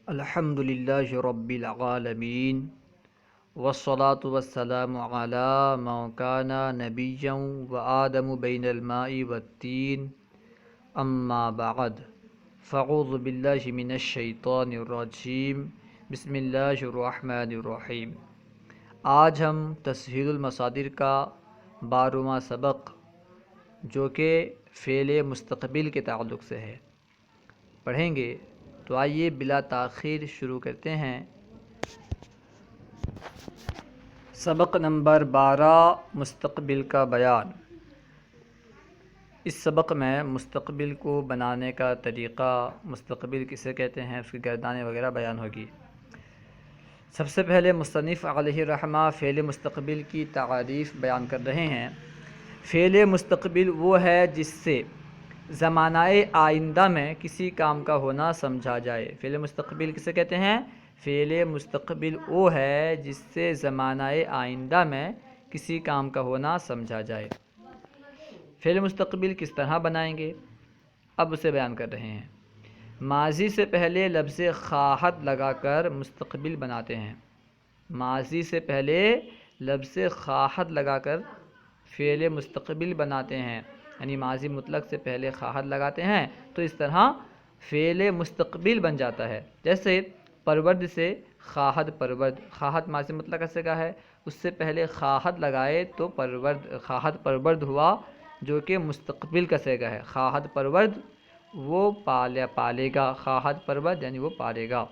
الحمد للہ رب العالمین والصلاة والسلام علی من کان نبیا وآدم بین الماء والتین اما بعد فاعوذ باللہ من الشیطان الرجیم بسم اللہ الرحمن الرحیم۔ آج ہم تسہیل المصادر کا 12واں سبق جو کہ فعل مستقبل کے تعلق سے ہے پڑھیں گے، تو آئیے بلا تاخیر شروع کرتے ہیں۔ سبق نمبر 12 مستقبل کا بیان۔ اس سبق میں مستقبل کو بنانے کا طریقہ، مستقبل کسے کہتے ہیں، اس کی گردانیں وغیرہ بیان ہوگی۔ سب سے پہلے مصنف علیہ رحمہ فعل مستقبل کی تعریف بیان کر رہے ہیں۔ فعل مستقبل وہ ہے جس سے زمانہ آئندہ میں کسی کام کا ہونا سمجھا جائے۔ فعل مستقبل کسے کہتے ہیں؟ فعل مستقبل وہ ہے جس سے زمانہ آئندہ میں کسی کام کا ہونا سمجھا جائے۔ فعل مستقبل کس طرح بنائیں گے، اب اسے بیان کر رہے ہیں۔ ماضی سے پہلے لفظ خواہد لگا کر مستقبل بناتے ہیں۔ ماضی سے پہلے لفظ خواہد لگا کر فعل مستقبل بناتے ہیں، یعنی ماضی مطلق سے پہلے خواہد لگاتے ہیں تو اس طرح فعل مستقبل بن جاتا ہے۔ جیسے پرورد سے خواہد پرورد، خواہد ماضی مطلق کا صیغہ ہے، اس سے پہلے خواہد لگائے تو خواہد پرورد ہوا جو کہ مستقبل کا صیغہ ہے۔ خواہد پرورد وہ پالے گا، خواہد پرورد یعنی وہ پالے گا،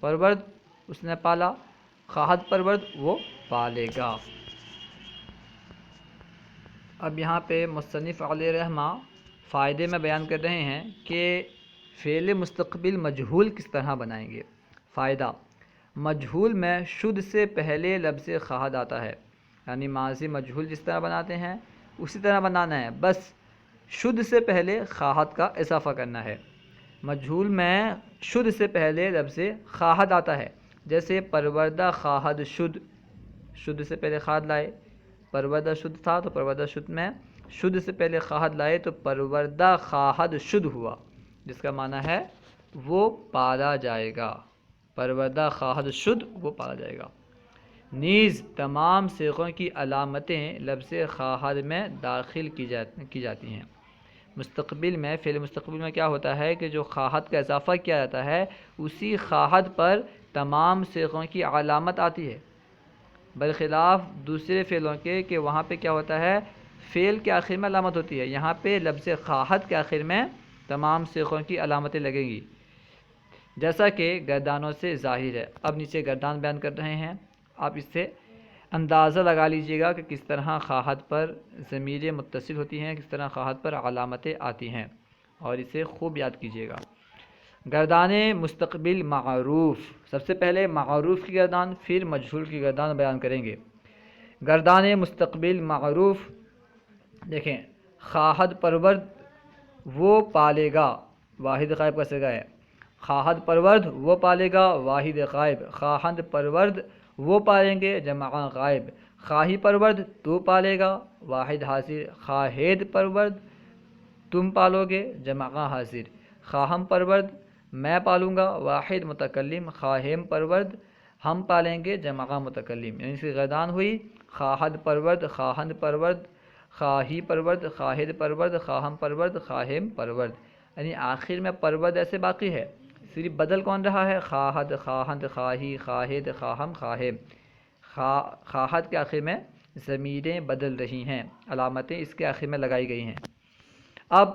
پرورد اس نے پالا، خواہد پرورد وہ پالے گا۔ اب یہاں پہ مصنف علیہ رحمہ فائدے میں بیان کر رہے ہیں کہ فعل مستقبل مجہول کس طرح بنائیں گے۔ فائدہ، مجہول میں شد سے پہلے لفظ خواہد آتا ہے، یعنی ماضی مجہول جس طرح بناتے ہیں اسی طرح بنانا ہے، بس شد سے پہلے خواہد کا اضافہ کرنا ہے۔ مجہول میں شد سے پہلے لفظ خواہد آتا ہے، جیسے پروردہ خواہد شد، شد سے پہلے خواہد لائے، پروردہ شد تھا تو پروردہ شد میں شد سے پہلے خواہد لائے تو پروردہ خواہد شد ہوا، جس کا معنی ہے وہ پالا جائے گا، پروردہ خواہد شد وہ پالا جائے گا۔ نیز تمام صیغوں کی علامتیں لفظ خواہد میں داخل کی جاتی ہیں۔ مستقبل میں، فعل مستقبل میں کیا ہوتا ہے کہ جو خواہد کا اضافہ کیا جاتا ہے اسی خواہد پر تمام صیغوں کی علامت آتی ہے، برخلاف دوسرے فعلوں کے کہ وہاں پہ کیا ہوتا ہے، فعل کے آخر میں علامت ہوتی ہے، یہاں پہ لفظ خواہد کے آخر میں تمام صیغوں کی علامتیں لگیں گی، جیسا کہ گردانوں سے ظاہر ہے۔ اب نیچے گردان بیان کر رہے ہیں، آپ اس سے اندازہ لگا لیجئے گا کہ کس طرح خواہد پر ضمیریں متصل ہوتی ہیں، کس طرح خواہد پر علامتیں آتی ہیں، اور اسے خوب یاد کیجئے گا۔ گردان مستقبل معروف، سب سے پہلے معروف کی گردان پھر مجہول کی گردان بیان کریں گے۔ گردان مستقبل معروف دیکھیں، خواہد پرورد وہ پالے گا، واحد غائب کا صیغہ ہے، خواہد پرورد وہ پالے گا، واحد غائب، خواہد پرورد وہ پالیں گے، جمع غائب، خواہی پرورد تو پالے گا، واحد حاضر، خواہید پرورد تم پالو گے، جمع حاضر، خواہم پرورد میں پالوں گا، واحد متکلم، خواہم پرورد ہم پالیں گے، جمع متکلم، یعنی اس کی گردان ہوئی خواہد پرورد، خواہند پرورد، خواہی پرورد، خواہد پرورد، خواہم پرورد، خواہم پرورد، یعنی آخر میں پرورد ایسے باقی ہے، صرف بدل کون رہا ہے، خواہد، خواہند، خواہی، خواہد، خواہم، خواہم، خواہد کے آخر میں ضمیریں بدل رہی ہیں، علامتیں اس کے آخر میں لگائی گئی ہیں۔ اب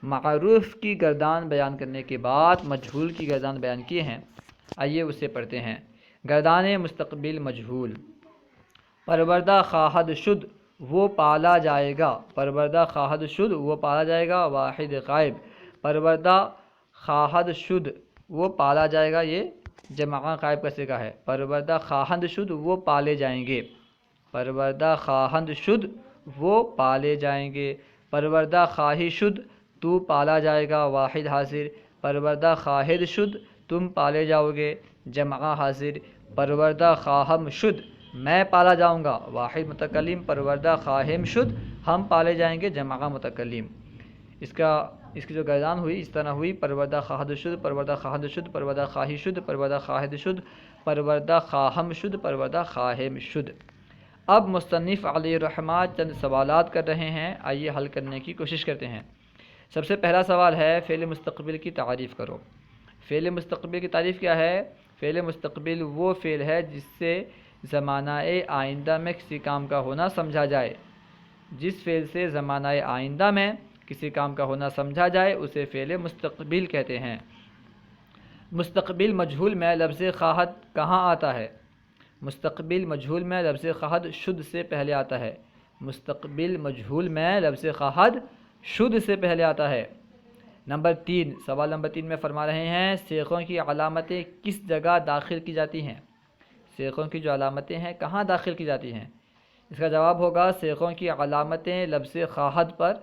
معروف کی گردان بیان کرنے کے بعد مجہول کی گردان بیان کیے ہیں، آئیے اسے پڑھتے ہیں۔ گردان مستقبل مجہول، پروردہ خواہد شد وہ پالا جائے گا، پروردہ خواہد شد وہ پالا جائے گا، واحد غائب، پروردہ خواہد شد وہ پالا جائے گا، یہ جمع غائب کا صیغہ ہے، پروردہ خواہند شد وہ پالے جائیں گے، پروردہ خواہند شد وہ پالے جائیں گے، پروردہ خواہی شد تو پالا جائے گا، واحد حاضر، پروردہ خواہد شد تم پالے جاؤ گے، جمع حاضر، پروردہ خواہم شد میں پالا جاؤں گا، واحد متکلم، پروردہ خواہم شد ہم پالے جائیں گے، جمع متکلم۔ اس کا اس کی جو گردان ہوئی اس طرح ہوئی: پروردہ خواہد شد، پروردہ خواہد شد، پروردہ خواہی شد، پروردہ خواہد شد، پروردہ خواہم شد، پروردہ خواہم شد۔ اب مصنف علیہ الرحمہ چند سوالات کر رہے ہیں، آئیے حل کرنے کی کوشش کرتے ہیں۔ سب سے پہلا سوال ہے فعل مستقبل کی تعریف کرو۔ فعل مستقبل کی تعریف کیا ہے؟ فعل مستقبل وہ فعل ہے جس سے زمانہ آئندہ میں کسی کام کا ہونا سمجھا جائے۔ جس فعل سے زمانہ آئندہ میں کسی کام کا ہونا سمجھا جائے اسے فعل مستقبل کہتے ہیں۔ مستقبل مجہول میں لفظ خواہد کہاں آتا ہے؟ مستقبل مجہول میں لفظ خواہد شد سے پہلے آتا ہے۔ مستقبل مجہول میں لفظ خواہد شد سے پہلے آتا ہے۔ نمبر 3، سوال نمبر 3 میں فرما رہے ہیں صیغوں کی علامتیں کس جگہ داخل کی جاتی ہیں؟ صیغوں کی جو علامتیں ہیں کہاں داخل کی جاتی ہیں؟ اس کا جواب ہوگا صیغوں کی علامتیں لفظ خواہد پر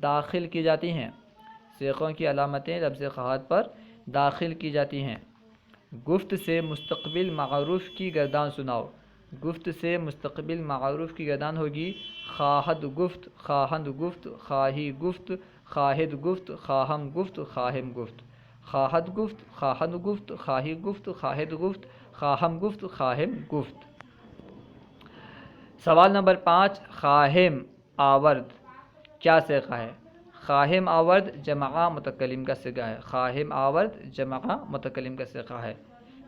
داخل کی جاتی ہیں۔ صیغوں کی علامتیں لفظ خواہد پر داخل کی جاتی ہیں۔ گفت سے مستقبل معروف کی گردان سناؤ۔ گفت سے مستقبل معروف کی گردان ہوگی: خواہد گفت، خواہند گفت، خواہی گفت، خواہد گفت، خواہم گفت، خواہم گفت۔ خواہد گفت، خواہند گفت، خواہی گفت، خواہد گفت، خواہم گفت، خواہم گفت۔ سوال نمبر 5، خواہم آورد کیا صیغہ ہے؟ خواہم آورد جمع متکلم کا صیغہ ہے۔ خواہم آورد جمع متکلم کا صیغہ ہے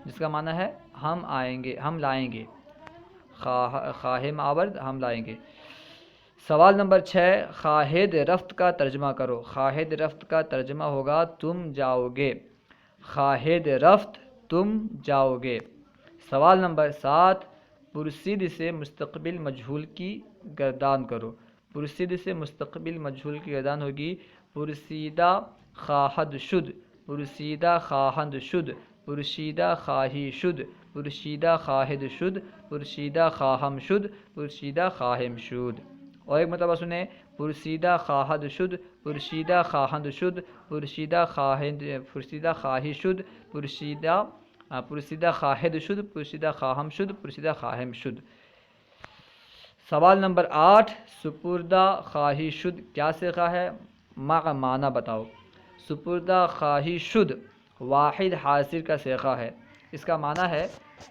جس کا معنی ہے ہم آئیں گے، ہم لائیں گے۔ خواہم آورد ہم لائیں گے۔ سوال نمبر 6، خواہد رفت کا ترجمہ کرو۔ خواہد رفت کا ترجمہ ہوگا تم جاؤ گے۔ خواہد رفت تم جاؤ گے۔ سوال نمبر 7، پرسید سے مستقبل مجہول کی گردان کرو۔ پرسید سے مستقبل مجہول کی گردان ہوگی: پرسیدہ خواہد شد، پرسیدہ خواہند شد، پرسیدہ خواہی شد، پرسیدہ خواہد شد، پرسیدہ خواہم شد، پرسیدہ خواہم شد۔ اور ایک مرتبہ سنیں: پرسیدہ خواہد شد، پرسیدہ خواہند شد، پرسیدہ خواہی شد، پرسیدہ خواہد شد، پرسیدہ خواہم شد، پرسیدہ خواہم شد۔ سوال نمبر 8، سپردہ خواہی شد کیا صیغہ ہے؟ معنی بتاؤ۔ سپردہ خواہی شد واحد حاصر کا صیغہ ہے۔ اس کا معنی ہے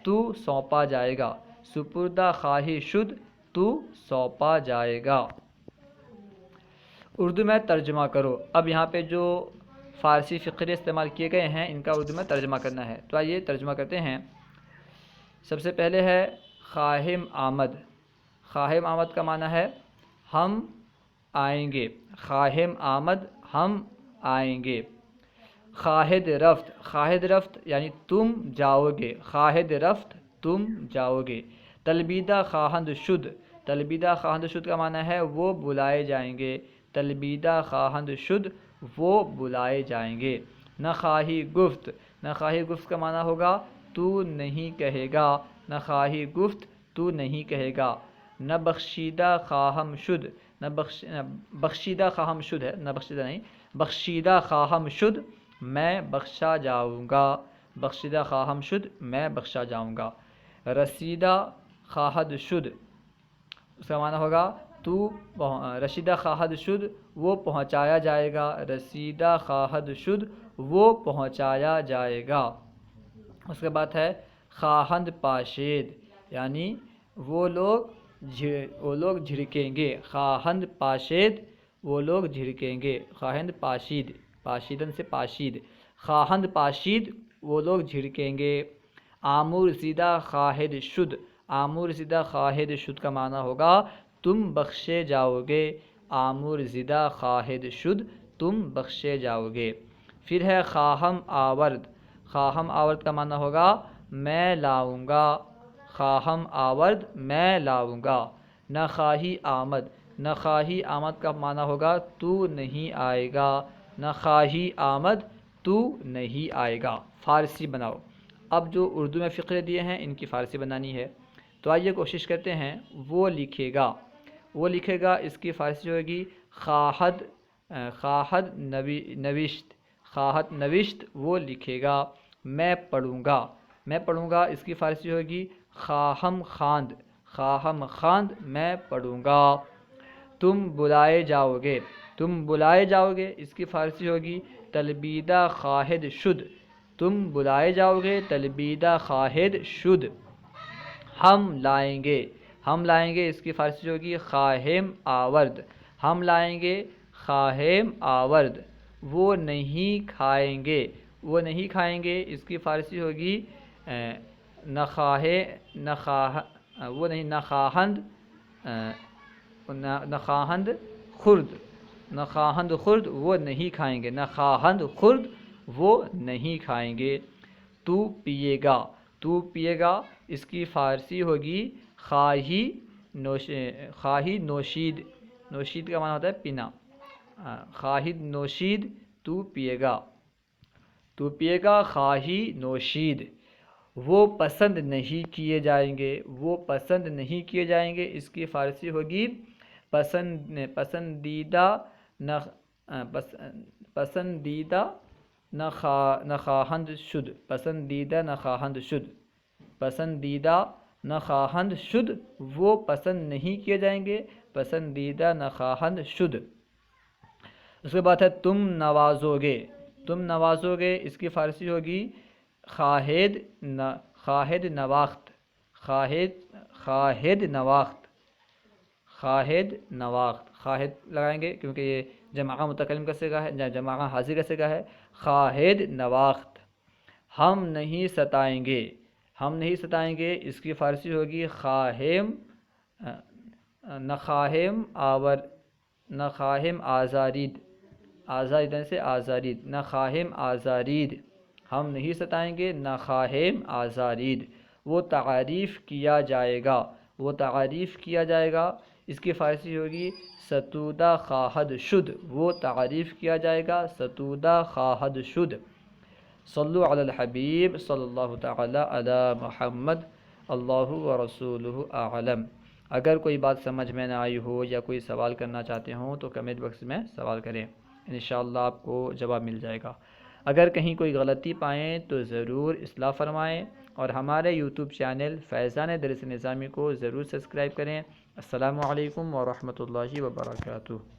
تو سونپا جائے گا۔ سپردہ خواہی شد تو سونپا جائے گا۔ اردو میں ترجمہ کرو۔ اب یہاں پہ جو فارسی فقرے استعمال کیے گئے ہیں ان کا اردو میں ترجمہ کرنا ہے، تو آئیے ترجمہ کرتے ہیں۔ سب سے پہلے ہے خواہم آمد۔ خواہم آمد کا معنی ہے ہم آئیں گے۔ خواہم آمد ہم آئیں گے۔ خواہد رفت، خواہد رفت یعنی تم جاؤ گے۔ خواہد رفت تم جاؤ گے۔ تلبیدہ خواہند شد، تلبیدہ خواہند شد کا معنی ہے وہ بلائے جائیں گے۔ تلبیدہ خواہند شد وہ بلائے جائیں گے۔ نخواہی گفت، نخواہی گفت کا معنی ہوگا تو نہیں کہے گا۔ نخواہی گفت تو نہیں کہے گا۔ نہ بخشیدہ خواہم شد، بخشیدہ خواہم شد ہے، نہ بخشیدہ نہیں، بخشیدہ خواہم شد میں بخشا جاؤں گا۔ بخشیدہ خواہم شد میں بخشا جاؤں گا۔ رسیدہ خواہد شد، اس کا معنی ہوگا تو رسیدہ خواہد شد وہ پہنچایا جائے گا۔ رسیدہ خواہد شد وہ پہنچایا جائے گا۔ اس کے بعد ہے خواہند پاشید، یعنی وہ لوگ جھڑکیں گے۔ خواہند پاشید وہ لوگ جھڑکیں گے۔ خواہند پاشید، پاشیدن سے پاشید، خواہند پاشید وہ لوگ جھڑکیں گے۔ آمور زیدہ خواہد شد، آمور زیدہ خواہد شد کا معنی ہوگا تم بخشے جاؤ گے۔ آمور زیدہ خواہد شد تم بخشے جاؤ گے۔ پھر ہے خواہم آورد، خواہم آورد کا معنی ہوگا میں لاؤں گا۔ خواہم آورد میں لاؤں گا۔ نخواہی آمد، نخواہی آمد کا معنی ہوگا تو نہیں آئے گا۔ نخواہی آمد تو نہیں آئے گا۔ فارسی بناؤ۔ اب جو اردو میں فقرے دیے ہیں ان کی فارسی بنانی ہے، تو آئیے کوشش کرتے ہیں۔ وہ لکھے گا، وہ لکھے گا اس کی فارسی ہوگی خواہد نوشت، خواہد نوشت وہ لکھے گا۔ میں پڑھوں گا، میں پڑھوں گا اس کی فارسی ہوگی خواہم خواند، خواہم خواند میں پڑھوں گا۔ تم بلائے جاؤ گے، تم بلائے جاؤ گے، اس کی فارسی ہوگی تلبیدہ خواہد شد، تم بلائے جاؤ گے تلبیدہ خواہد شد۔ ہم لائیں گے، ہم لائیں گے اس کی فارسی ہوگی خواہم آورد، ہم لائیں گے خواہم آورد۔ وہ نہیں کھائیں گے، وہ نہیں کھائیں گے اس کی فارسی ہوگی وہ نہیں نخواہند، نخواہند خرد، نخواہند خرد وہ نہیں کھائیں گے، نخواہند خرد وہ نہیں کھائیں گے۔ تو پیے گا، تو پیے گا اس کی فارسی ہوگی خواہی نوشید، نوشید کا معنی ہوتا ہے پینا، خواہد نوشید تو پیے گا، تو پیے گا خواہی نوشید۔ وہ پسند نہیں کیے جائیں گے، وہ پسند نہیں کیے جائیں گے اس کی فارسی ہوگی پسندیدہ پسندیدہ نخواہند شد، پسندیدہ نخواہند شد، پسندیدہ نخواہند شد وہ پسند نہیں کیے جائیں گے، پسندیدہ نخواہند شد۔ اس کے بعد ہے تم نوازو گے، تم نوازو گے اس کی فارسی ہوگی خواہد نواخت، خواہد نواخت، خواہد نواخت، خواہد لگائیں گے کیونکہ یہ جمع متکلم کا صیغہ ہے، جمع حاضر کا صیغہ ہے، خواہد نواخت۔ ہم نہیں ستائیں گے، ہم نہیں ستائیں گے اس کی فارسی ہوگی خواہم نخواہم آور، نخواہم آزارید، آزاریدن سے آزارید، نخواہم آزارید، ہم نہیں ستائیں گے نخواہم آزارید۔ وہ تعریف کیا جائے گا، وہ تعریف کیا جائے گا اس کی فارسی ہوگی ستودہ خواہد شد، وہ تعریف کیا جائے گا ستودہ خواہد شد۔ صلو علی الحبیب صلی اللہ تعالی علی محمد، اللہ و رسولہ اعلم۔ اگر کوئی بات سمجھ میں نہ آئی ہو یا کوئی سوال کرنا چاہتے ہوں تو کمنٹ باکس میں سوال کریں، انشاءاللہ آپ کو جواب مل جائے گا۔ اگر کہیں کوئی غلطی پائیں تو ضرور اصلاح فرمائیں، اور ہمارے یوٹیوب چینل فیضان درس نظامی کو ضرور سبسکرائب کریں۔ السلام علیکم ورحمۃ اللہ وبرکاتہ۔